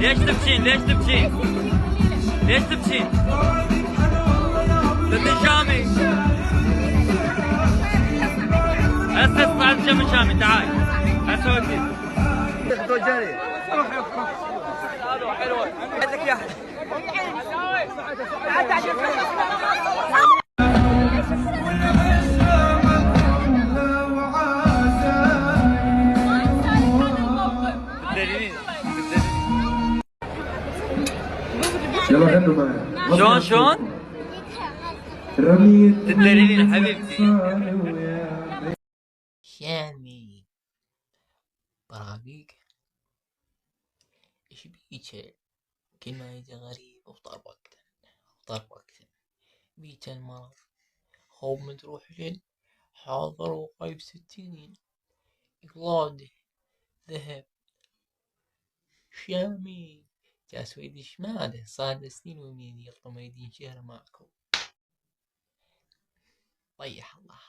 ليش تبكين؟ ليش تبكين؟ ليش تبكين؟ ست شامي هسه اسمع شم شامي تعال هسه ودي جري حلوه عندك يا يلا غنوا معي. شلون؟ رميت تدللين حبيبتي. شامي براقيق ايش بيك كل ما يجي غريب وطربقت بيك المرض خوف من تروح جن حاضر وقيب 60 إقلاد ذهب شامي جاس ويدي شماله صار سنين ومين يلطم يدين شهر معكم طيح الله